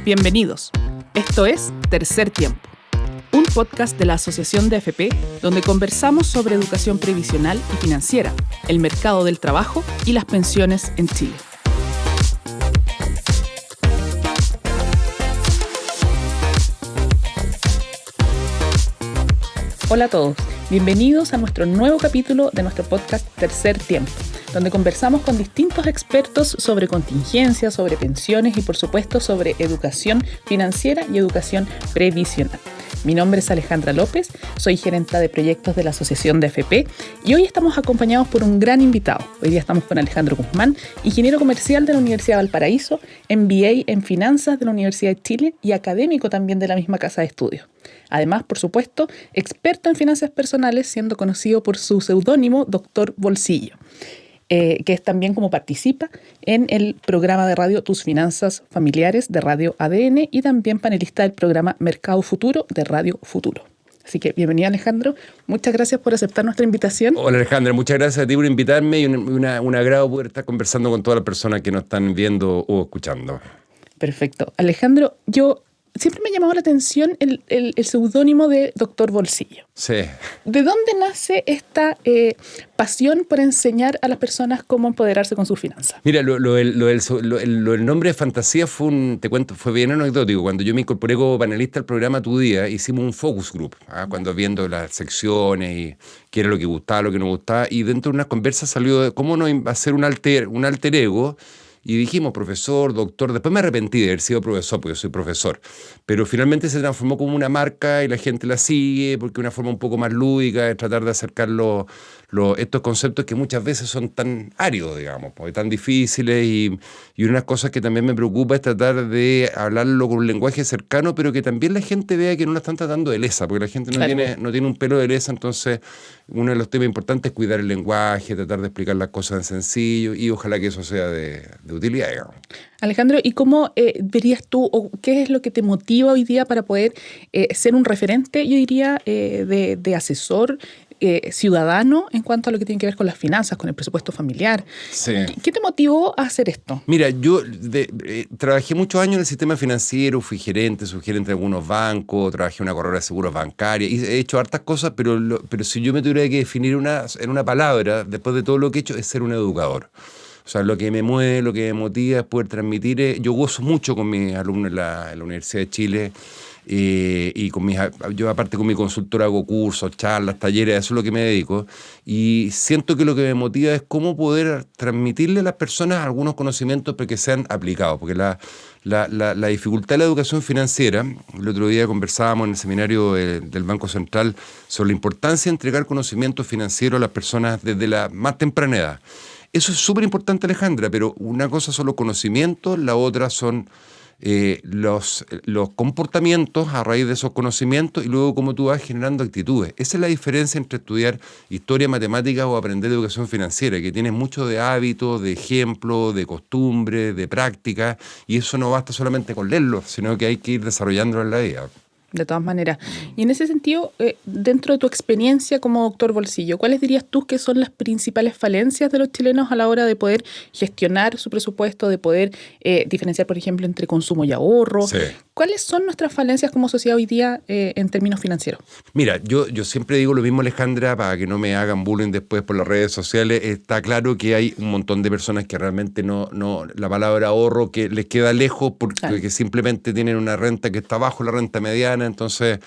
Bienvenidos. Esto es Tercer Tiempo, un podcast de la Asociación de AFP donde conversamos sobre educación previsional y financiera, el mercado del trabajo y las pensiones en Chile. Hola a todos, bienvenidos a nuestro nuevo capítulo de nuestro podcast Tercer Tiempo, donde conversamos con distintos expertos sobre contingencias, sobre pensiones y por supuesto sobre educación financiera y educación previsional. Mi nombre es Alejandra López, soy gerenta de proyectos de la Asociación de AFP y hoy estamos acompañados por un gran invitado. Hoy día estamos con Alejandro Guzmán, ingeniero comercial de la Universidad de Valparaíso, MBA en Finanzas de la Universidad de Chile y académico también de la misma casa de estudios. Además, por supuesto, experto en finanzas personales, siendo conocido por su seudónimo Dr. Bolsillo. Que es también como participa en el programa de radio Tus Finanzas Familiares de Radio ADN y también panelista del programa Mercado Futuro de Radio Futuro. Así que bienvenido, Alejandro. Muchas gracias por aceptar nuestra invitación. Hola, Alejandra. Muchas gracias a ti por invitarme y un agrado poder estar conversando con todas las personas que nos están viendo o escuchando. Perfecto. Alejandro, siempre me ha llamado la atención el seudónimo de Dr. Bolsillo. Sí. ¿De dónde nace esta pasión por enseñar a las personas cómo empoderarse con sus finanzas? Mira, el nombre de fantasía fue bien anecdótico. Cuando yo me incorporé como panelista al programa Tu Día, hicimos un focus group, cuando viendo las secciones y qué era lo que gustaba, lo que no gustaba, y dentro de unas conversas salió de cómo no hacer un alter ego. Y dijimos profesor, doctor, después me arrepentí de haber sido profesor, porque yo soy profesor, pero finalmente se transformó como una marca y la gente la sigue, porque es una forma un poco más lúdica de tratar de acercar estos conceptos que muchas veces son tan áridos, digamos, tan difíciles, y una de las cosas que también me preocupa es tratar de hablarlo con un lenguaje cercano, pero que también la gente vea que no la están tratando de lesa, porque la gente no tiene un pelo de lesa. Entonces uno de los temas importantes es cuidar el lenguaje, tratar de explicar las cosas en sencillo, y ojalá que eso sea de utilidad, digamos. Alejandro, ¿y cómo verías tú, o qué es lo que te motiva hoy día para poder ser un referente, yo diría, de asesor ciudadano en cuanto a lo que tiene que ver con las finanzas, con el presupuesto familiar? Sí. ¿Qué te motivó a hacer esto? Mira, yo trabajé muchos años en el sistema financiero, fui subgerente de algunos bancos, trabajé en una corredora de seguros bancaria, y he hecho hartas cosas, pero si yo me tuviera que definir en una palabra, después de todo lo que he hecho, es ser un educador. O sea, lo que me mueve, lo que me motiva es poder transmitir. Yo gozo mucho con mis alumnos en la Universidad de Chile, y yo aparte con mi consultora hago cursos, charlas, talleres, eso es lo que me dedico, y siento que lo que me motiva es cómo poder transmitirle a las personas algunos conocimientos para que sean aplicados, porque la dificultad de la educación financiera, el otro día conversábamos en el seminario del Banco Central sobre la importancia de entregar conocimientos financieros a las personas desde la más temprana edad. Eso es súper importante, Alejandra, pero una cosa son los conocimientos, la otra son los comportamientos a raíz de esos conocimientos, y luego cómo tú vas generando actitudes. Esa es la diferencia entre estudiar historia, matemáticas o aprender educación financiera, que tienes mucho de hábitos, de ejemplos, de costumbres, de prácticas, y eso no basta solamente con leerlo, sino que hay que ir desarrollándolo en la vida. De todas maneras. Y en ese sentido, dentro de tu experiencia como doctor Bolsillo, ¿cuáles dirías tú que son las principales falencias de los chilenos a la hora de poder gestionar su presupuesto, de poder diferenciar, por ejemplo, entre consumo y ahorro? Sí. ¿Cuáles son nuestras falencias como sociedad hoy día en términos financieros? Mira, yo siempre digo lo mismo, Alejandra, para que no me hagan bullying después por las redes sociales. Está claro que hay un montón de personas que realmente no la palabra ahorro que les queda lejos porque simplemente tienen una renta que está bajo la renta mediana, entonces,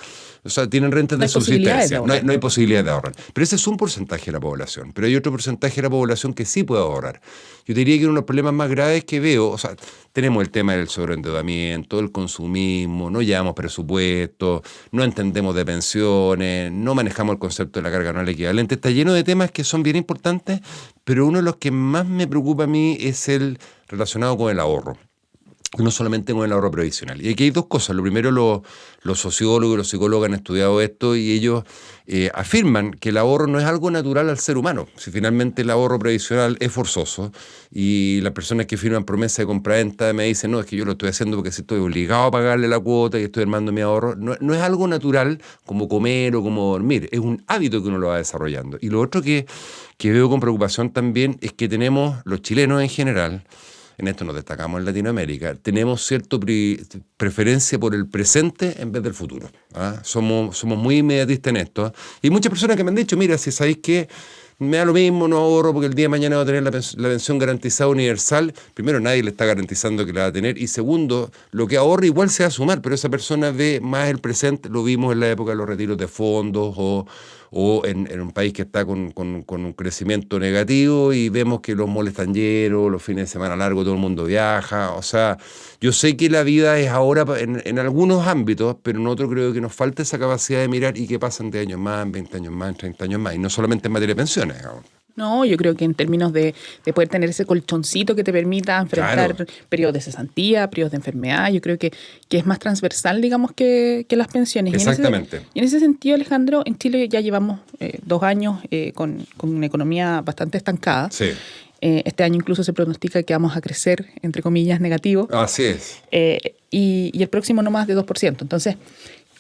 o sea, tienen rentas de subsistencia. No hay posibilidad de ahorrar. Pero ese es un porcentaje de la población. Pero hay otro porcentaje de la población que sí puede ahorrar. Yo diría que uno de los problemas más graves que veo, o sea, tenemos el tema del sobreendeudamiento, el consumismo, no llevamos presupuesto, no entendemos de pensiones, no manejamos el concepto de la carga anual equivalente. Está lleno de temas que son bien importantes, pero uno de los que más me preocupa a mí es el relacionado con el ahorro. no solamente con el ahorro previsional. Y aquí hay dos cosas. Lo primero, los sociólogos y los psicólogos han estudiado esto y ellos afirman que el ahorro no es algo natural al ser humano. Si finalmente el ahorro previsional es forzoso y las personas que firman promesa de compraventa me dicen, no, es que yo lo estoy haciendo porque si estoy obligado a pagarle la cuota y estoy armando mi ahorro, no es algo natural como comer o como dormir, es un hábito que uno lo va desarrollando. Y lo otro que veo con preocupación también es que tenemos, los chilenos en general, en esto nos destacamos en Latinoamérica, tenemos cierta preferencia por el presente en vez del futuro. ¿Ah? Somos muy inmediatistas en esto. ¿Ah? Y muchas personas que me han dicho, mira, si sabéis que me da lo mismo, no ahorro porque el día de mañana voy a tener la pensión garantizada universal. Primero, nadie le está garantizando que la va a tener. Y segundo, lo que ahorre igual se va a sumar, pero esa persona ve más el presente. Lo vimos en la época de los retiros de fondos o en un país que está con un crecimiento negativo y vemos que los moles están llenos, los fines de semana largos todo el mundo viaja. O sea, yo sé que la vida es ahora en algunos ámbitos, pero en otros creo que nos falta esa capacidad de mirar y qué pasa en 10 años más, en 20 años más, en 30 años más. Y no solamente en materia de pensiones, digamos. No, yo creo que en términos de poder tener ese colchoncito que te permita enfrentar Claro. periodos de cesantía, periodos de enfermedad, yo creo que es más transversal, digamos, que las pensiones. Exactamente. Y en ese sentido, Alejandro, en Chile ya llevamos 2 años con una economía bastante estancada. Sí, Este año incluso se pronostica que vamos a crecer, entre comillas, negativo. así es. Y el próximo no más de 2%. Entonces,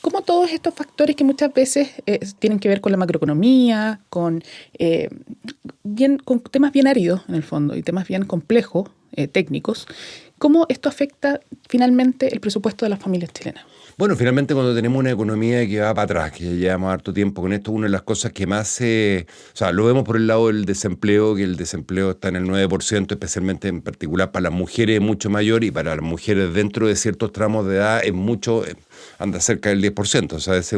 como todos estos factores que muchas veces tienen que ver con la macroeconomía, con temas bien áridos en el fondo y temas bien complejos, técnicos, ¿cómo esto afecta finalmente el presupuesto de las familias chilenas? Bueno, finalmente cuando tenemos una economía que va para atrás, que ya llevamos harto tiempo con esto, una de las cosas que más o sea, lo vemos por el lado del desempleo, que el desempleo está en el 9%, especialmente en particular para las mujeres es mucho mayor y para las mujeres dentro de ciertos tramos de edad es mucho, anda cerca del 10%, o sea, es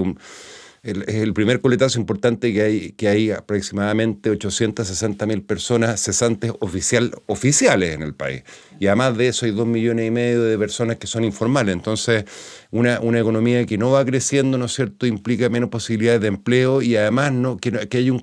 el primer coletazo importante que hay aproximadamente 860.000 personas cesantes oficiales en el país. Y además de eso hay 2,5 millones de personas que son informales. Entonces, una economía que no va creciendo, ¿no es cierto?, implica menos posibilidades de empleo y además que haya un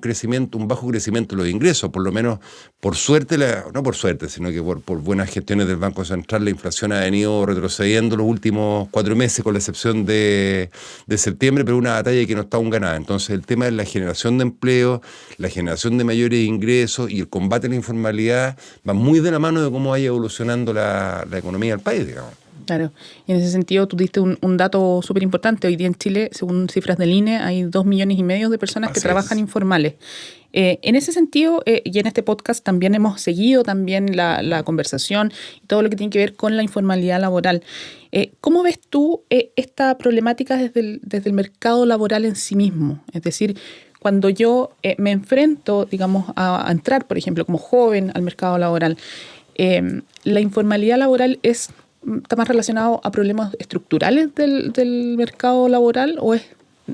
bajo crecimiento de los ingresos. Por lo menos, por suerte, no por suerte, sino que por buenas gestiones del Banco Central, la inflación ha venido retrocediendo los últimos 4 meses, con la excepción de septiembre, pero una batalla que no está aún ganada. Entonces, el tema de la generación de empleo, la generación de mayores ingresos y el combate a la informalidad va muy de la mano de cómo vaya evolucionando la economía del país, digamos. Claro, y en ese sentido tú diste un dato súper importante. Hoy día en Chile, según cifras del INE, hay 2,5 millones de personas que trabajan informales. En ese sentido, y en este podcast también hemos seguido también la conversación y todo lo que tiene que ver con la informalidad laboral. ¿Cómo ves tú esta problemática desde el mercado laboral en sí mismo? Es decir, cuando yo me enfrento, digamos, a entrar, por ejemplo, como joven al mercado laboral, la informalidad laboral está más relacionado a problemas estructurales del mercado laboral o es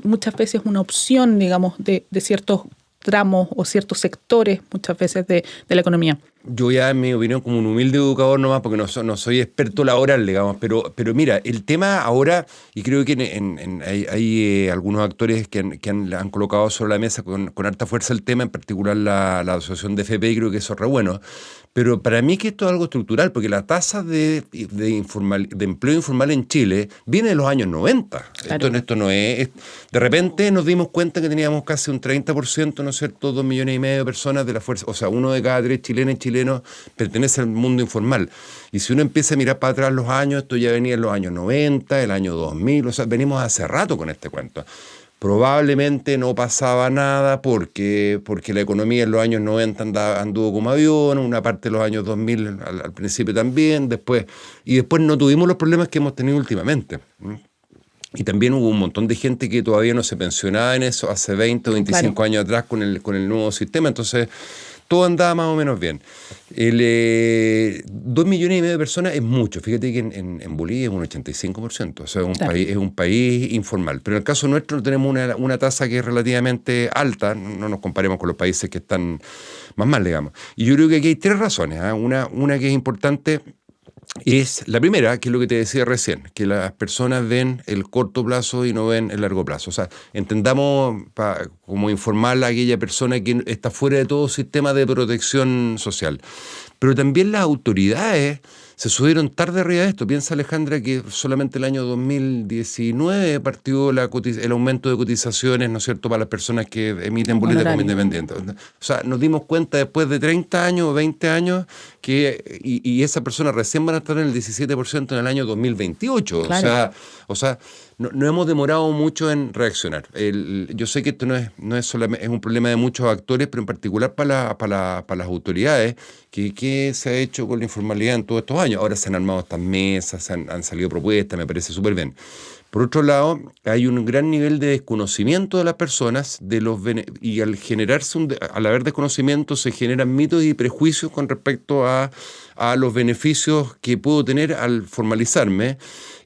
muchas veces una opción, digamos, de ciertos tramos o ciertos sectores muchas veces de la economía? Yo ya, en mi opinión, como un humilde educador nomás, porque no soy experto laboral, digamos, pero mira, el tema ahora, y creo que hay algunos actores que han colocado sobre la mesa con harta fuerza el tema, en particular la asociación de FP, y creo que eso es re bueno. Pero para mí que esto es algo estructural, porque la tasa de empleo informal en Chile viene de los años 90. Claro. Esto no es... De repente nos dimos cuenta que teníamos casi un 30%, ¿no es cierto?, 2,5 millones de personas de la fuerza, o sea, 1 de cada 3 chilenos y chilenos pertenece al mundo informal. Y si uno empieza a mirar para atrás los años, esto ya venía en los años 90, el año 2000, o sea, venimos hace rato con este cuento. Probablemente no pasaba nada porque la economía en los años 90 anduvo como avión, una parte de los años 2000 al principio también, después no tuvimos los problemas que hemos tenido últimamente. Y también hubo un montón de gente que todavía no se pensionaba en eso hace 20 o 25 Claro. años atrás con el nuevo sistema, entonces todo andaba más o menos bien. 2,5 millones de personas es mucho. Fíjate que en Bolivia es un 85%. O sea, Claro. es un país informal. Pero en el caso nuestro tenemos una tasa que es relativamente alta. No nos comparemos con los países que están más mal, digamos. Y yo creo que aquí hay 3 razones. Una que es importante es la primera, que es lo que te decía recién, que las personas ven el corto plazo y no ven el largo plazo. O sea, entendamos como informal a aquella persona que está fuera de todo sistema de protección social. Pero también las autoridades se subieron tarde arriba de esto. Piensa, Alejandra, que solamente el año 2019 partió el aumento de cotizaciones, ¿no es cierto?, para las personas que emiten boletas como independientes. O sea, nos dimos cuenta después de 30 años o 20 años y esas personas recién van a estar en el 17% en el año 2028. Claro. O sea, no hemos demorado mucho en reaccionar. Yo sé que esto no es solamente, es un problema de muchos actores, pero en particular para las autoridades, que se ha hecho con la informalidad en todos estos años. Ahora se han armado estas mesas, han salido propuestas, me parece súper bien. Por otro lado, hay un gran nivel de desconocimiento de las personas y al haber desconocimiento se generan mitos y prejuicios con respecto a los beneficios que puedo tener al formalizarme.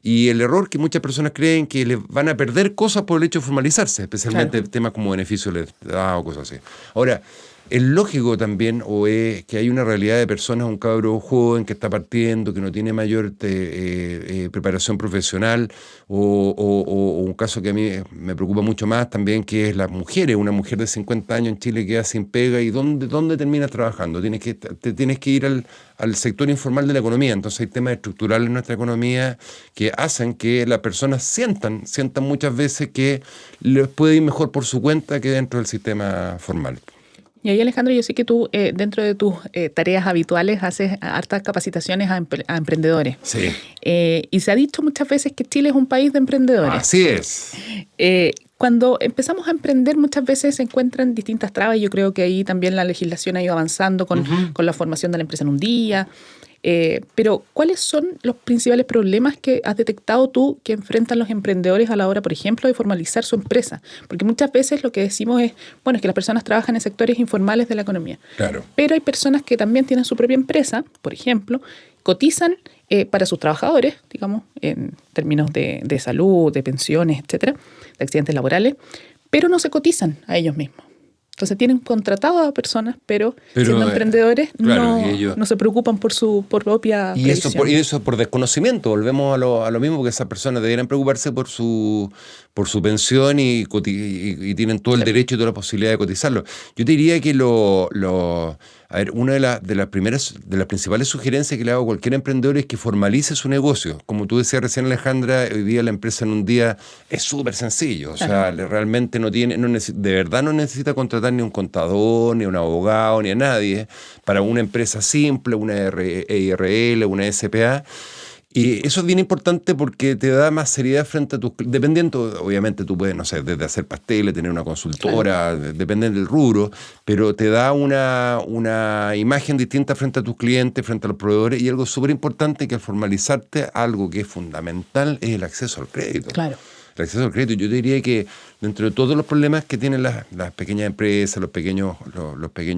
Y el error que muchas personas creen que les van a perder cosas por el hecho de formalizarse, especialmente temas como beneficios les da o cosas así. Ahora, es lógico también que hay una realidad de personas, un cabro joven que está partiendo, que no tiene mayor preparación profesional, o un caso que a mí me preocupa mucho más también, que es las mujeres. Una mujer de 50 años en Chile queda sin pega, ¿y dónde terminas trabajando? Tienes que ir al sector informal de la economía. Entonces hay temas estructurales en nuestra economía que hacen que las personas sientan muchas veces que les puede ir mejor por su cuenta que dentro del sistema formal. Y ahí, Alejandro, yo sé que tú, dentro de tus tareas habituales, haces hartas capacitaciones a emprendedores. Sí. Y se ha dicho muchas veces que Chile es un país de emprendedores. Así es. Cuando empezamos a emprender, muchas veces se encuentran distintas trabas. Yo creo que ahí también la legislación ha ido avanzando con la formación de la empresa en un día. Pero, ¿cuáles son los principales problemas que has detectado tú que enfrentan los emprendedores a la hora, por ejemplo, de formalizar su empresa? Porque muchas veces lo que decimos es, es que las personas trabajan en sectores informales de la economía. Claro. Pero hay personas que también tienen su propia empresa, por ejemplo, cotizan para sus trabajadores, digamos, en términos de salud, de pensiones, etcétera, de accidentes laborales, pero no se cotizan a ellos mismos. Entonces tienen contratado a personas, pero siendo emprendedores no se preocupan por su propia previsión. Y eso por desconocimiento. Volvemos a lo mismo, que esas personas deberían preocuparse por su pensión y tienen todo el derecho y toda la posibilidad de cotizarlo. Yo te diría que una de las principales sugerencias que le hago a cualquier emprendedor es que formalice su negocio. Como tú decías recién, Alejandra, hoy día la empresa en un día es súper sencillo. O sea, realmente de verdad no necesita contratar ni un contador, ni un abogado, ni a nadie para una empresa simple, una EIRL, una SPA. Y eso es bien importante porque te da más seriedad frente a tus... Dependiendo, obviamente tú puedes, no sé, desde hacer pasteles, tener una consultora, depende del rubro, pero te da una imagen distinta frente a tus clientes, frente a los proveedores, y algo súper importante que al formalizarte, algo que es fundamental es el acceso al crédito. Claro. El acceso al crédito. Yo te diría que dentro de todos los problemas que tienen las pequeñas empresas, los pequeños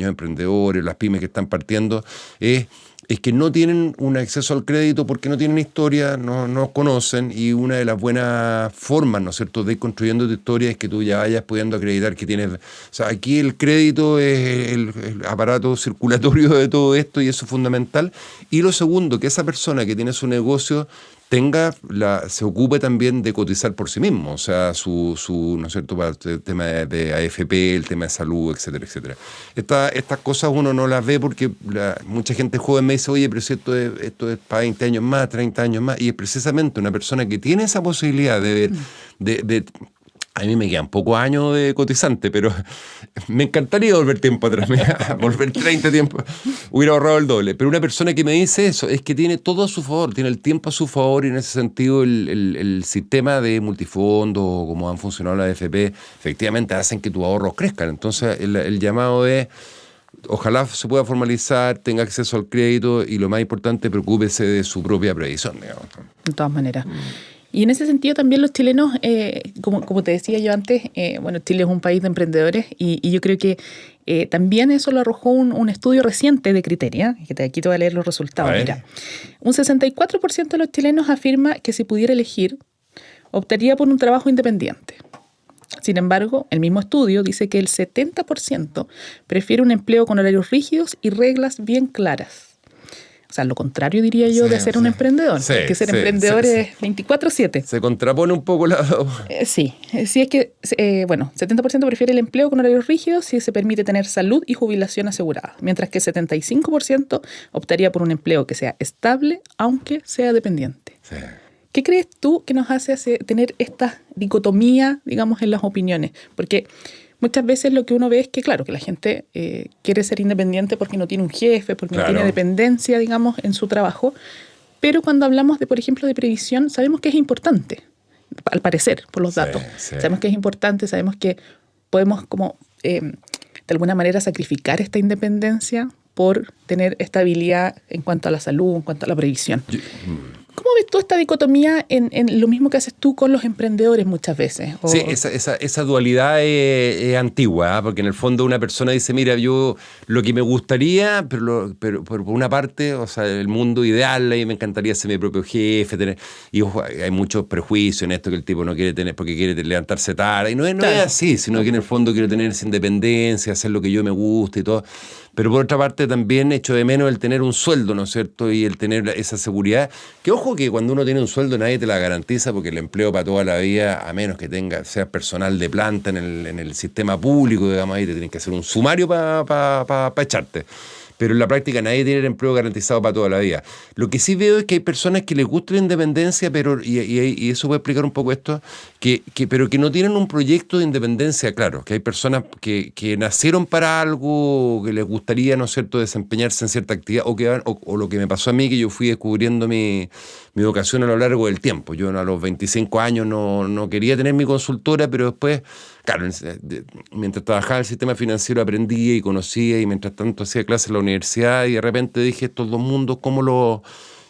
emprendedores, las pymes que están partiendo, es que no tienen un acceso al crédito porque no tienen historia, no conocen, y una de las buenas formas, ¿no es cierto?, de ir construyendo tu historia es que tú ya vayas pudiendo acreditar que tienes... O sea, aquí el crédito es el aparato circulatorio de todo esto, y eso es fundamental. Y lo segundo, que esa persona que tiene su negocio se ocupe también de cotizar por sí mismo, o sea, ¿no es cierto?, para el tema de AFP, el tema de salud, etcétera, etcétera. Estas cosas uno no las ve porque mucha gente joven me dice, oye, pero si esto es para 20 años más, 30 años más, y es precisamente una persona que tiene esa posibilidad de ver, a mí me quedan pocos años de cotizante, pero me encantaría volver tiempo atrás, volver 30 tiempos, hubiera ahorrado el doble. Pero una persona que me dice eso es que tiene todo a su favor, tiene el tiempo a su favor, y en ese sentido el sistema de multifondo, como han funcionado las AFP, efectivamente hacen que tus ahorros crezcan. Entonces el llamado es, ojalá se pueda formalizar, tenga acceso al crédito, y lo más importante, preocúpese de su propia previsión, digamos. De todas maneras. Y en ese sentido también los chilenos, como te decía yo antes, Chile es un país de emprendedores, y yo creo que también eso lo arrojó un estudio reciente de Criteria, que aquí te voy a leer los resultados. Mira, un 64% de los chilenos afirma que si pudiera elegir, optaría por un trabajo independiente. Sin embargo, el mismo estudio dice que el 70% prefiere un empleo con horarios rígidos y reglas bien claras. O sea, lo contrario diría yo de ser un emprendedor, que ser emprendedor es 24/7. Se contrapone un poco la... Sí, es que, 70% prefiere el empleo con horarios rígidos si se permite tener salud y jubilación asegurada, mientras que 75% optaría por un empleo que sea estable, aunque sea dependiente. Sí. ¿Qué crees tú que nos hace tener esta dicotomía, digamos, en las opiniones? Porque muchas veces lo que uno ve es que, claro, que la gente quiere ser independiente porque no tiene un jefe, porque no tiene dependencia, digamos, en su trabajo. Pero cuando hablamos de, por ejemplo, de previsión, sabemos que es importante, al parecer, por los datos. Sí. Sabemos que es importante, sabemos que podemos como, de alguna manera, sacrificar esta independencia por tener estabilidad en cuanto a la salud, en cuanto a la previsión. ¿Cómo ves tú esta dicotomía en lo mismo que haces tú con los emprendedores muchas veces? Sí, esa dualidad es antigua, porque en el fondo una persona dice, mira, yo lo que me gustaría, pero por una parte, o sea, el mundo ideal, y me encantaría ser mi propio jefe, y ojo, hay muchos prejuicios en esto que el tipo no quiere tener porque quiere levantarse tarde, y no es así, sino que en el fondo quiero tener esa independencia, hacer lo que yo me guste y todo. Pero por otra parte también echo de menos el tener un sueldo, ¿no es cierto? Y el tener esa seguridad. Que ojo que cuando uno tiene un sueldo nadie te la garantiza porque el empleo para toda la vida, a menos que seas personal de planta en el sistema público, digamos, ahí te tienen que hacer un sumario para echarte. Pero en la práctica nadie tiene el empleo garantizado para toda la vida. Lo que sí veo es que hay personas que les gusta la independencia, pero y eso puede explicar un poco esto, pero que no tienen un proyecto de independencia claro, que hay personas que nacieron para algo, que les gustaría, ¿no es cierto?, desempeñarse en cierta actividad, o lo que me pasó a mí, que yo fui descubriendo mi vocación a lo largo del tiempo. Yo a los 25 años no quería tener mi consultora, pero después, claro, mientras trabajaba en el sistema financiero aprendía y conocía, y mientras tanto hacía clases en la universidad, y de repente dije, estos dos mundos, ¿cómo lo...?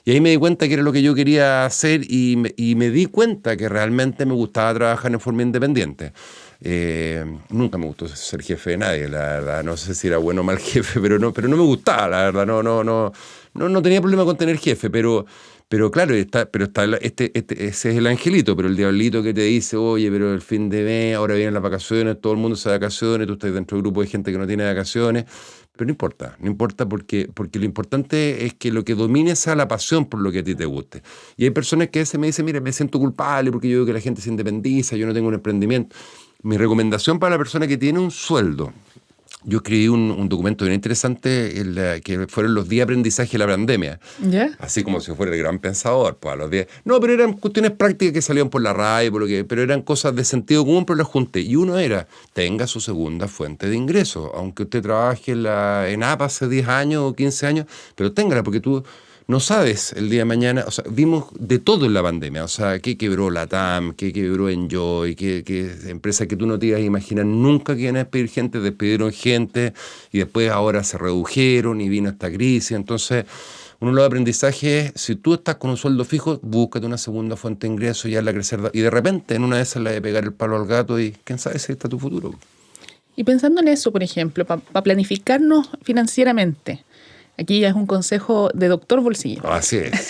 Y ahí me di cuenta que era lo que yo quería hacer, y me di cuenta que realmente me gustaba trabajar en forma independiente. Nunca me gustó ser jefe de nadie, la verdad. No sé si era bueno o mal jefe, pero no me gustaba, la verdad. No tenía problema con tener jefe, pero claro, ese es el angelito, pero el diablito que te dice, oye, pero el fin de mes, ahora vienen las vacaciones, todo el mundo se va de vacaciones, tú estás dentro del grupo de gente que no tiene vacaciones. Pero no importa porque lo importante es que lo que domine sea la pasión por lo que a ti te guste. Y hay personas que a veces me dicen, mira, me siento culpable porque yo veo que la gente se independiza, yo no tengo un emprendimiento. Mi recomendación para la persona que tiene un sueldo, yo escribí un documento bien interesante que fueron los 10 aprendizajes de la pandemia. ¿Ya? Así como si fuera el gran pensador, pues a los 10. No, pero eran cuestiones prácticas que salían por la radio, pero eran cosas de sentido común, pero las junté. Y uno era, tenga su segunda fuente de ingreso. Aunque usted trabaje en APA hace 10 años o 15 años, pero téngala, porque tú no sabes el día de mañana. O sea, vimos de todo en la pandemia. O sea, qué quebró Latam, qué quebró Enjoy, qué empresas que tú no te ibas a imaginar nunca que iban a despedir gente, despidieron gente, y después ahora se redujeron y vino esta crisis. Entonces, uno de los aprendizajes es, si tú estás con un sueldo fijo, búscate una segunda fuente de ingreso y hazla crecer. Y de repente, en una de esas, la de pegar el palo al gato y quién sabe si ahí está tu futuro. Y pensando en eso, por ejemplo, para planificarnos financieramente, aquí ya es un consejo de doctor Bolsillo. Así es.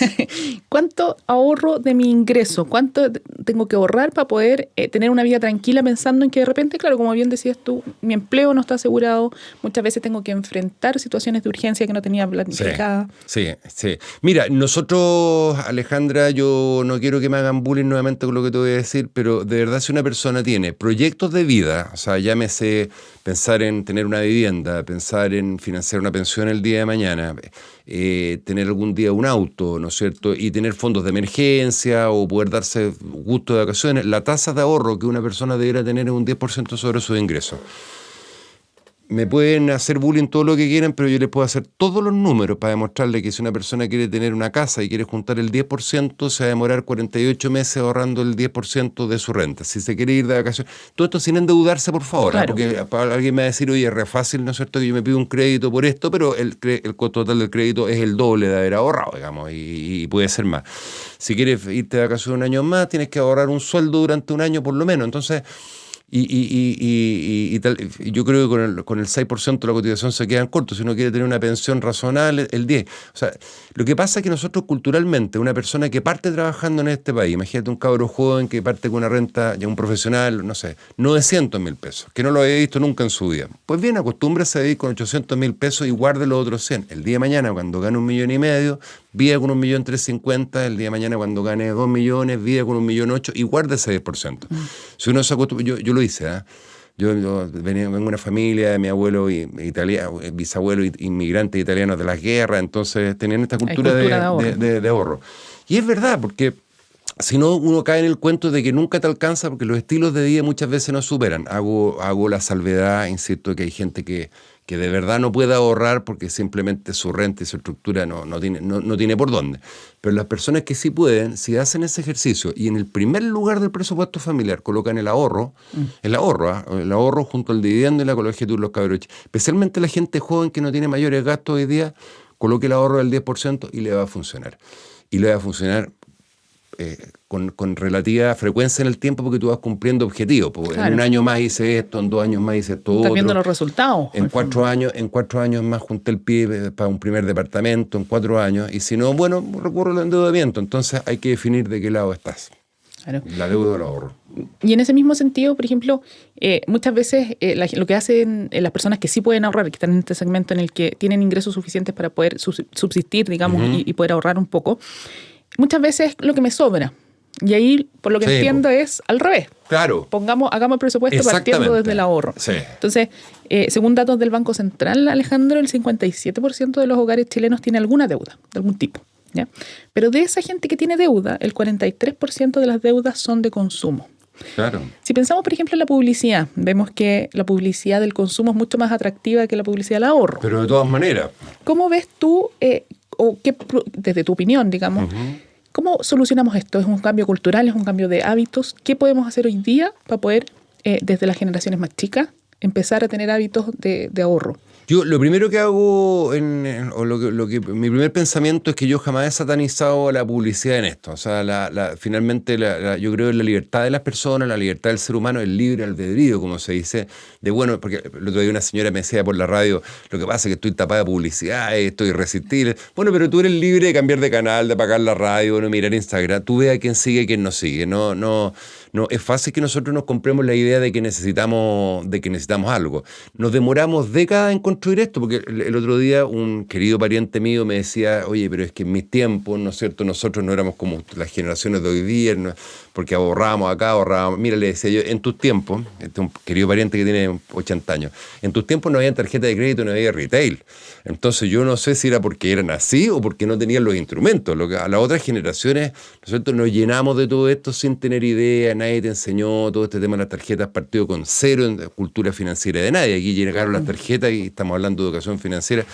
¿Cuánto ahorro de mi ingreso? ¿Cuánto tengo que ahorrar para poder tener una vida tranquila pensando en que de repente, claro, como bien decías tú, mi empleo no está asegurado, muchas veces tengo que enfrentar situaciones de urgencia que no tenía planificada? Sí. Mira, nosotros, Alejandra, yo no quiero que me hagan bullying nuevamente con lo que te voy a decir, pero de verdad si una persona tiene proyectos de vida, o sea, llámese pensar en tener una vivienda, pensar en financiar una pensión el día de mañana, tener algún día un auto, ¿no es cierto? Y tener fondos de emergencia o poder darse gusto de vacaciones, la tasa de ahorro que una persona debería tener es un 10% sobre sus ingresos. Me pueden hacer bullying todo lo que quieran, pero yo les puedo hacer todos los números para demostrarle que si una persona quiere tener una casa y quiere juntar el 10%, se va a demorar 48 meses ahorrando el 10% de su renta. Si se quiere ir de vacaciones, todo esto sin endeudarse, por favor, claro. Porque alguien me va a decir, oye, es re fácil, ¿no es cierto?, que yo me pido un crédito por esto, pero el costo total del crédito es el doble de haber ahorrado, digamos, y puede ser más. Si quieres irte de vacaciones un año más, tienes que ahorrar un sueldo durante un año por lo menos. Entonces, Y yo creo que con el 6% de la cotización se quedan cortos. Si uno quiere tener una pensión razonable, el 10%. O sea, lo que pasa es que nosotros culturalmente, una persona que parte trabajando en este país, imagínate un cabro joven que parte con una renta, ya un profesional, no sé, 900.000 pesos, que no lo había visto nunca en su vida. Pues bien, acostúmbrase a vivir con 800.000 pesos y guarde los otros 100. El día de mañana, cuando gane 1,5 millones, vive con 1,350.000. El día de mañana, cuando gane 2 millones, vive con 1,8 millones y guarde ese 10%. Si uno se acostumbra, yo lo hice, ¿eh? Yo vengo de una familia de mi abuelo italiano, bisabuelo inmigrantes italianos de las guerras, entonces tenían esta cultura de ahorro. Y es verdad, porque si no, uno cae en el cuento de que nunca te alcanza porque los estilos de vida muchas veces no superan. Hago la salvedad, insisto, que hay gente que de verdad no puede ahorrar porque simplemente su renta y su estructura no tiene por dónde. Pero las personas que sí pueden, si hacen ese ejercicio y en el primer lugar del presupuesto familiar colocan el ahorro junto al dividendo y la colegiatura de los cabros, especialmente la gente joven que no tiene mayores gastos hoy día, coloque el ahorro del 10% y le va a funcionar. Y le va a funcionar con relativa frecuencia en el tiempo porque tú vas cumpliendo objetivos. Claro. En un año más hice esto, en 2 años más hice esto. Estás viendo los resultados. En 4 años más junté el pie para un primer departamento, en 4 años. Y si no, bueno, recurro al endeudamiento. Entonces hay que definir de qué lado estás. Claro. La deuda o el ahorro. Y en ese mismo sentido, por ejemplo, muchas veces lo que hacen las personas que sí pueden ahorrar, que están en este segmento en el que tienen ingresos suficientes para poder subsistir, digamos, y poder ahorrar un poco, muchas veces es lo que me sobra. Y ahí, por lo que entiendo, es al revés. Claro. Hagamos el presupuesto partiendo desde el ahorro. Sí. Entonces, según datos del Banco Central, Alejandro, el 57% de los hogares chilenos tiene alguna deuda, de algún tipo, ¿ya? Pero de esa gente que tiene deuda, el 43% de las deudas son de consumo. Claro. Si pensamos, por ejemplo, en la publicidad, vemos que la publicidad del consumo es mucho más atractiva que la publicidad del ahorro. Pero de todas maneras. ¿Cómo ves tú, desde tu opinión, digamos, cómo solucionamos esto? ¿Es un cambio cultural? ¿Es un cambio de hábitos? ¿Qué podemos hacer hoy día para poder, desde las generaciones más chicas, empezar a tener hábitos de ahorro? Yo lo primero que hago, mi primer pensamiento es que yo jamás he satanizado la publicidad en esto. O sea, finalmente yo creo en la libertad de las personas, la libertad del ser humano, el libre albedrío, como se dice. Porque el otro día una señora me decía por la radio, lo que pasa es que estoy tapada de publicidad, estoy irresistible. Bueno, pero tú eres libre de cambiar de canal, de apagar la radio, no mirar Instagram. Tú ve a quién sigue y quién no sigue. No, es fácil que nosotros nos compremos la idea de que necesitamos algo. Nos demoramos décadas en construir esto, porque el otro día un querido pariente mío me decía, oye, pero es que en mis tiempos, ¿no es cierto?, nosotros no éramos como las generaciones de hoy día, ¿no? Porque ahorrábamos acá, ahorrábamos. Mira, le decía yo, en tus tiempos, este es un querido pariente que tiene 80 años, en tus tiempos no había tarjeta de crédito, no había retail. Entonces yo no sé si era porque eran así o porque no tenían los instrumentos. A las otras generaciones, ¿no es cierto?, nos llenamos de todo esto sin tener idea, nadie te enseñó todo este tema de las tarjetas, partido con cero en cultura financiera de nadie. Aquí llegaron las tarjetas y estamos hablando de educación financiera.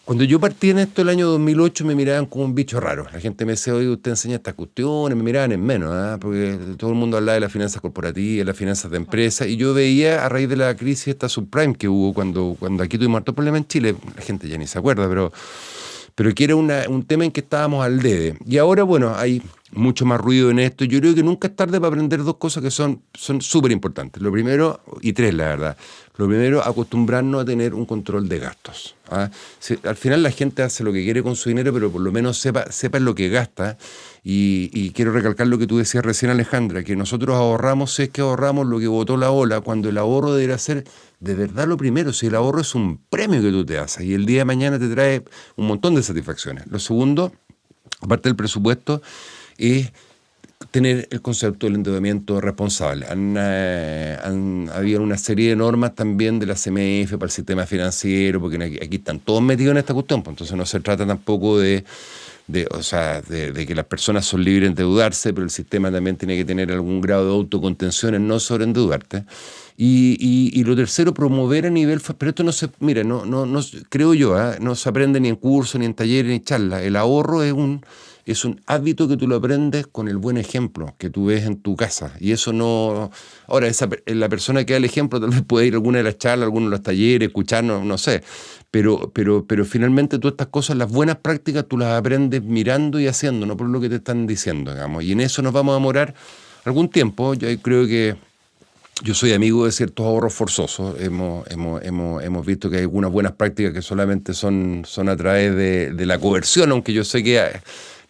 Cuando yo partí en esto el año 2008 me miraban como un bicho raro. La gente me decía, oye, usted enseña estas cuestiones, me miraban en menos, porque todo el mundo hablaba de las finanzas corporativas, las finanzas de empresa, y yo veía a raíz de la crisis esta subprime que hubo cuando aquí tuvimos harto problema en Chile, la gente ya ni se acuerda, pero que era un tema en que estábamos al debe. Y ahora, bueno, hay mucho más ruido en esto. Yo creo que nunca es tarde para aprender 2 cosas que son súper importantes. Lo primero, y 3 la verdad. Lo primero, acostumbrarnos a tener un control de gastos. Al final la gente hace lo que quiere con su dinero, pero por lo menos sepa lo que gasta. Y quiero recalcar lo que tú decías recién, Alejandra, que nosotros ahorramos, si es que ahorramos lo que botó la ola, cuando el ahorro debería ser de verdad lo primero. Si el ahorro es un premio que tú te haces y el día de mañana te trae un montón de satisfacciones. Lo segundo, aparte del presupuesto, es tener el concepto del endeudamiento responsable. Había una serie de normas también de la CMF para el sistema financiero, porque aquí están todos metidos en esta cuestión, pues entonces no se trata tampoco de que las personas son libres de endeudarse, pero el sistema también tiene que tener algún grado de autocontención en no sobreendeudarte. Y lo tercero, promover a nivel... Pero esto no se... Mira, no creo yo, no se aprende ni en cursos, ni en talleres, ni en charlas. El ahorro es un hábito que tú lo aprendes con el buen ejemplo que tú ves en tu casa. Y eso no... Ahora, la persona que da el ejemplo tal vez puede ir a alguna de las charlas, a alguno de los talleres, escuchar, no sé. Pero finalmente tú estas cosas, las buenas prácticas, tú las aprendes mirando y haciendo, no por lo que te están diciendo, digamos. Y en eso nos vamos a demorar algún tiempo. Yo creo que Yo soy amigo de ciertos ahorros forzosos. Hemos visto que hay algunas buenas prácticas que solamente son a través de la coerción, aunque yo sé que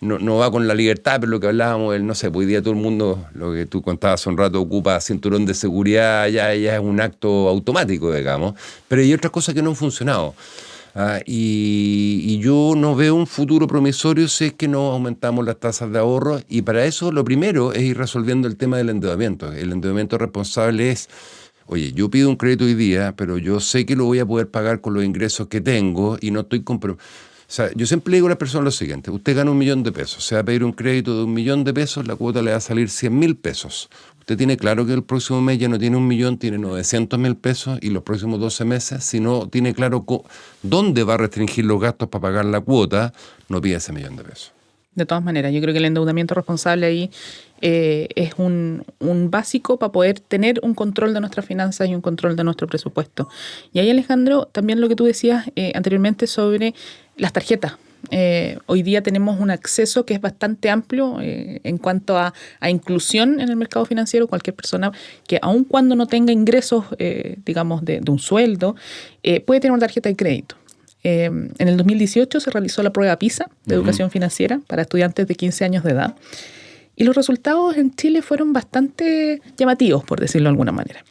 no va con la libertad, pero lo que hablábamos, no sé, pues hoy día todo el mundo, lo que tú contabas hace un rato, ocupa cinturón de seguridad, ya es un acto automático, digamos. Pero hay otras cosas que no han funcionado. Y yo no veo un futuro promisorio si es que no aumentamos las tasas de ahorro, y para eso lo primero es ir resolviendo el tema del endeudamiento. El endeudamiento responsable es, oye, yo pido un crédito hoy día, pero yo sé que lo voy a poder pagar con los ingresos que tengo y no estoy O sea, yo siempre le digo a las personas lo siguiente: usted gana 1.000.000 de pesos, se va a pedir un crédito de 1.000.000 de pesos, la cuota le va a salir 100.000 pesos. Usted tiene claro que el próximo mes ya no tiene 1.000.000, tiene 900.000 pesos, y los próximos 12 meses, si no tiene claro dónde va a restringir los gastos para pagar la cuota, no pide ese 1.000.000 de pesos. De todas maneras, yo creo que el endeudamiento responsable ahí es un básico para poder tener un control de nuestras finanzas y un control de nuestro presupuesto. Y ahí, Alejandro, también lo que tú decías anteriormente sobre las tarjetas. Hoy día tenemos un acceso que es bastante amplio en cuanto a inclusión en el mercado financiero. Cualquier persona que, aun cuando no tenga ingresos, digamos, de un sueldo, puede tener una tarjeta de crédito. En el 2018 se realizó la prueba PISA de educación financiera para estudiantes de 15 años de edad, y los resultados en Chile fueron bastante llamativos, por decirlo de alguna manera.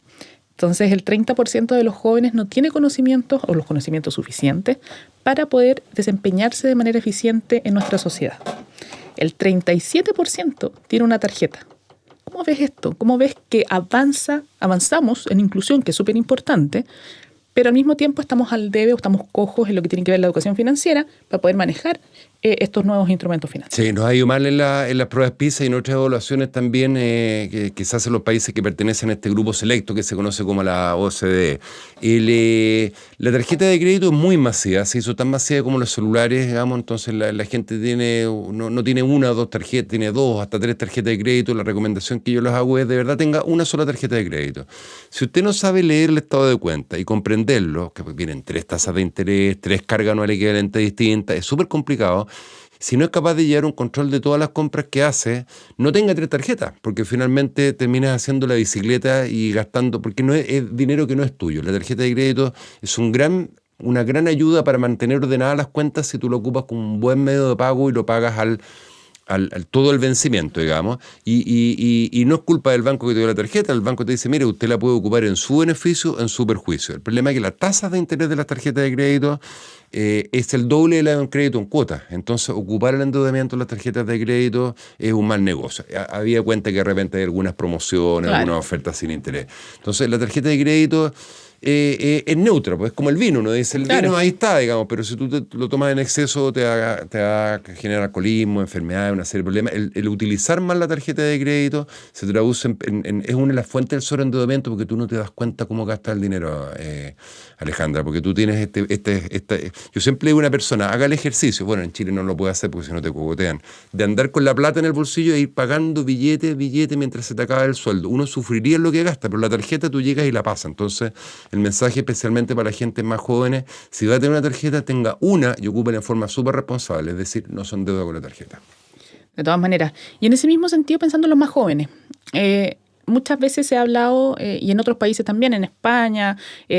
Entonces, el 30% de los jóvenes no tiene conocimientos o los conocimientos suficientes para poder desempeñarse de manera eficiente en nuestra sociedad. El 37% tiene una tarjeta. ¿Cómo ves esto? ¿Cómo ves que avanzamos en inclusión, que es súper importante, pero al mismo tiempo estamos al debe o estamos cojos en lo que tiene que ver la educación financiera para poder manejar estos nuevos instrumentos financieros? Sí, nos ha ido mal en las pruebas PISA y en otras evaluaciones también, que se hacen los países que pertenecen a este grupo selecto que se conoce como la OCDE. La tarjeta de crédito es muy masiva, se hizo tan masiva como los celulares, digamos. Entonces la gente no tiene una o dos tarjetas, tiene dos, hasta tres tarjetas de crédito. La recomendación que yo les hago es, de verdad, tenga una sola tarjeta de crédito. Si usted no sabe leer el estado de cuenta y comprenderlo, que vienen 3 tasas de interés, 3 cargas anuales equivalentes distintas, es súper complicado. Si no es capaz de llevar un control de todas las compras que hace, no tenga 3 tarjetas, porque finalmente terminas haciendo la bicicleta y gastando, porque no es dinero que no es tuyo. La tarjeta de crédito es una gran ayuda para mantener ordenadas las cuentas si tú lo ocupas como un buen medio de pago y lo pagas al todo el vencimiento, digamos, y no es culpa del banco que te dio la tarjeta. El banco te dice, mire, usted la puede ocupar en su beneficio, en su perjuicio. El problema es que la tasa de interés de las tarjetas de crédito es el doble de la de un crédito en cuotas. Entonces, ocupar el endeudamiento de las tarjetas de crédito es un mal negocio. Había cuenta que de repente hay algunas promociones, Claro. algunas ofertas sin interés. Entonces, la tarjeta de crédito es neutra, pues es como el vino. Uno dice, el Claro. vino ahí está, digamos, pero si tú lo tomas en exceso te va a generar alcoholismo, enfermedades, una serie de problemas. El utilizar mal la tarjeta de crédito se traduce es una de las fuentes del sobreendeudamiento, porque tú no te das cuenta cómo gastas el dinero, Alejandra, porque tú tienes yo siempre digo a una persona, haga el ejercicio, bueno, en Chile no lo puede hacer porque si no te cogotean, de andar con la plata en el bolsillo e ir pagando billete mientras se te acaba el sueldo. Uno sufriría en lo que gasta, pero la tarjeta tú llegas y la pasas. Entonces, el mensaje especialmente para la gente más jóvenes: si va a tener una tarjeta, tenga una y ocúpela en forma súper responsable, es decir, no son deuda con la tarjeta. De todas maneras. Y en ese mismo sentido, pensando en los más jóvenes, muchas veces se ha hablado, y en otros países también, en España,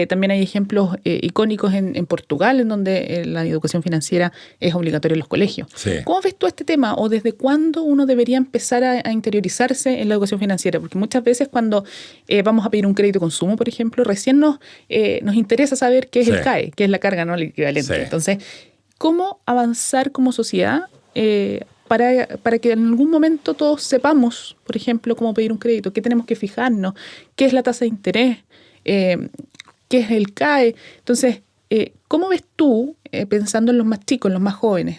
también hay ejemplos icónicos en Portugal, en donde la educación financiera es obligatoria en los colegios. Sí. ¿Cómo ves tú este tema? ¿O desde cuándo uno debería empezar a interiorizarse en la educación financiera? Porque muchas veces cuando vamos a pedir un crédito de consumo, por ejemplo, recién nos interesa saber qué es el CAE, qué es la carga anual equivalente. Sí. Entonces, ¿cómo avanzar como sociedad para que en algún momento todos sepamos, por ejemplo, cómo pedir un crédito, qué tenemos que fijarnos, qué es la tasa de interés, qué es el CAE? Entonces, ¿cómo ves tú, pensando en los más chicos, en los más jóvenes,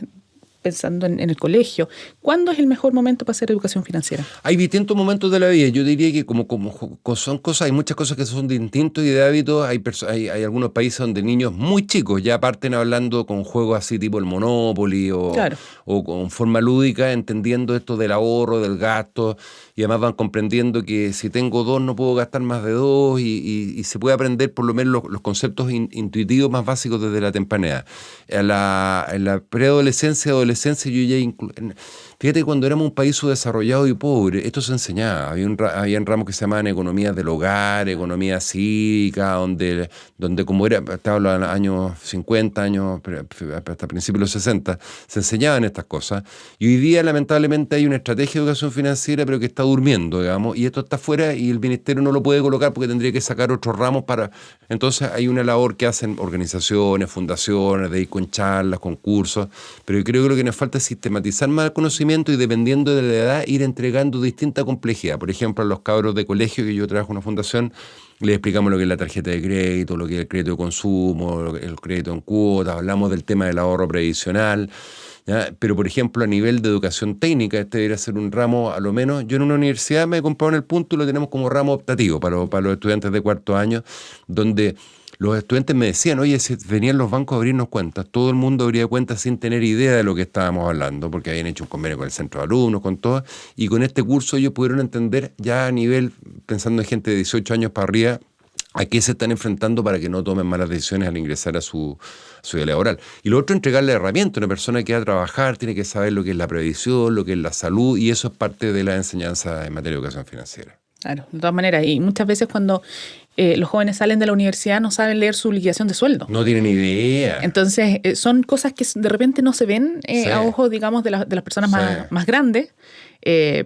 pensando en el colegio, cuándo es el mejor momento para hacer educación financiera? Hay distintos momentos de la vida. Yo diría que como son cosas, hay muchas cosas que son distintos y de hábitos. Hay algunos países donde niños muy chicos ya parten hablando con juegos así tipo el Monopoly Claro. o con forma lúdica, entendiendo esto del ahorro, del gasto, y además van comprendiendo que si tengo 2 no puedo gastar más de 2, y se puede aprender por lo menos los conceptos intuitivos más básicos desde la temprana edad. En la preadolescencia, adolescencia, yo ya Fíjate que cuando éramos un país subdesarrollado y pobre, esto se enseñaba. Habían ramos que se llamaban economías del hogar, economía cívica, donde como era, estaba hablando de los años 50, hasta principios de los 60, se enseñaban estas cosas. Y hoy día, lamentablemente, hay una estrategia de educación financiera, pero que está durmiendo, digamos, y esto está fuera y el ministerio no lo puede colocar porque tendría que sacar otros ramos para... Entonces hay una labor que hacen organizaciones, fundaciones, de ir con charlas, con cursos, pero yo creo que lo que nos falta es sistematizar más el conocimiento y dependiendo de la edad ir entregando distinta complejidad. Por ejemplo, a los cabros de colegio, que yo trabajo en una fundación, les explicamos lo que es la tarjeta de crédito, lo que es el crédito de consumo, el crédito en cuotas, hablamos del tema del ahorro previsional, ¿ya? Pero, por ejemplo, a nivel de educación técnica, este debería ser un ramo, a lo menos, yo en una universidad me he comprado en el punto y lo tenemos como ramo optativo para los estudiantes de cuarto año, donde los estudiantes me decían, oye, si venían los bancos a abrirnos cuentas, todo el mundo abría cuentas sin tener idea de lo que estábamos hablando, porque habían hecho un convenio con el centro de alumnos, con todo, y con este curso ellos pudieron entender ya a nivel, pensando en gente de 18 años para arriba, a qué se están enfrentando para que no tomen malas decisiones al ingresar a su vida laboral. Y lo otro, entregarle herramientas. Una persona que va a trabajar tiene que saber lo que es la previsión, lo que es la salud, y eso es parte de la enseñanza en materia de educación financiera. Claro, de todas maneras. Y muchas veces cuando los jóvenes salen de la universidad no saben leer su liquidación de sueldo. No tienen idea. Entonces, son cosas que de repente no se ven Sí. a ojos, digamos, de las personas Sí. más grandes,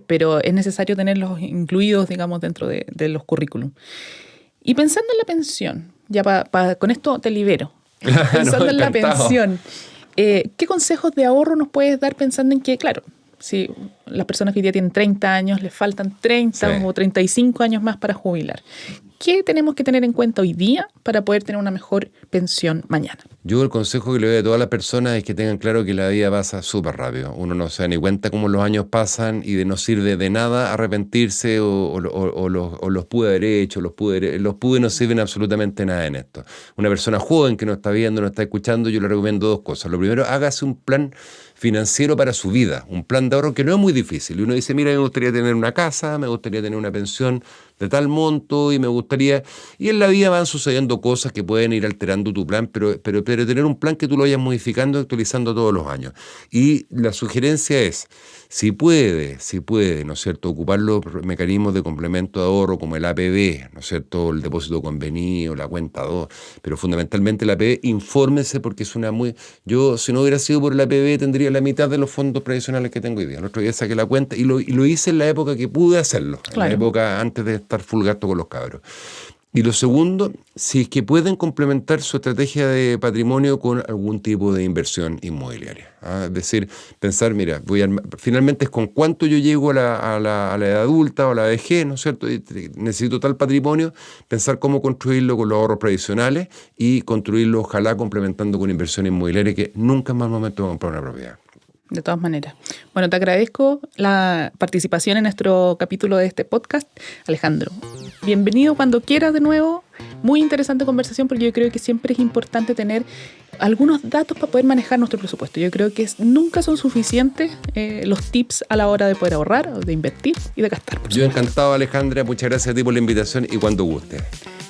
pero es necesario tenerlos incluidos, digamos, dentro de los currículum. Y pensando en la pensión, ya con esto te libero. Pensando en la encantado. pensión, ¿qué consejos de ahorro nos puedes dar pensando en que, claro, si las personas que hoy día tienen 30 años, les faltan 30 Sí. o 35 años más para jubilar? ¿Qué tenemos que tener en cuenta hoy día para poder tener una mejor pensión mañana? Yo el consejo que le doy a todas las personas es que tengan claro que la vida pasa súper rápido. Uno no se da ni cuenta cómo los años pasan y no sirve de nada arrepentirse o los pude haber hecho, los pude no sirven absolutamente nada en esto. Una persona joven que no está viendo, no está escuchando, yo le recomiendo dos cosas. Lo primero, hágase un plan financiero para su vida, un plan de ahorro que no es muy difícil. Y uno dice, mira, me gustaría tener una casa, me gustaría tener una pensión de tal monto y me gustaría... Y en la vida van sucediendo cosas que pueden ir alterando tu plan, pero tener un plan que tú lo vayas modificando y actualizando todos los años. Y la sugerencia es, si puede, ¿no es cierto?, ocupar los mecanismos de complemento de ahorro como el APB, ¿no es cierto?, el depósito convenido, la cuenta 2, pero fundamentalmente el APB, infórmese porque es una muy... Yo, si no hubiera sido por el APB, tendría la mitad de los fondos previsionales que tengo hoy día. El otro día saqué la cuenta y lo hice en la época que pude hacerlo, Claro. en la época antes de estar full gasto con los cabros. Y lo segundo, si es que pueden complementar su estrategia de patrimonio con algún tipo de inversión inmobiliaria. Es decir, pensar, mira, finalmente es con cuánto yo llego a la edad adulta o a la vejez, ¿no es cierto? Y necesito tal patrimonio, pensar cómo construirlo con los ahorros previsionales y construirlo, ojalá, complementando con inversión inmobiliaria, que nunca es mal momento de comprar una propiedad. De todas maneras. Bueno, te agradezco la participación en nuestro capítulo de este podcast, Alejandro. Bienvenido cuando quieras de nuevo. Muy interesante conversación porque yo creo que siempre es importante tener algunos datos para poder manejar nuestro presupuesto. Yo creo que nunca son suficientes los tips a la hora de poder ahorrar, de invertir y de gastar. Yo encantado, Alejandra. Muchas gracias a ti por la invitación y cuando guste.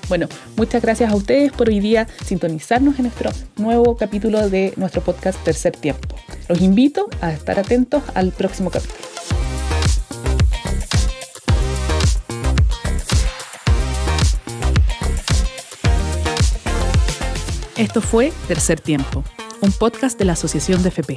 Bueno, muchas gracias a ustedes por hoy día sintonizarnos en nuestro nuevo capítulo de nuestro podcast Tercer Tiempo. Los invito a estar atentos al próximo capítulo. Esto fue Tercer Tiempo, un podcast de la Asociación de FP.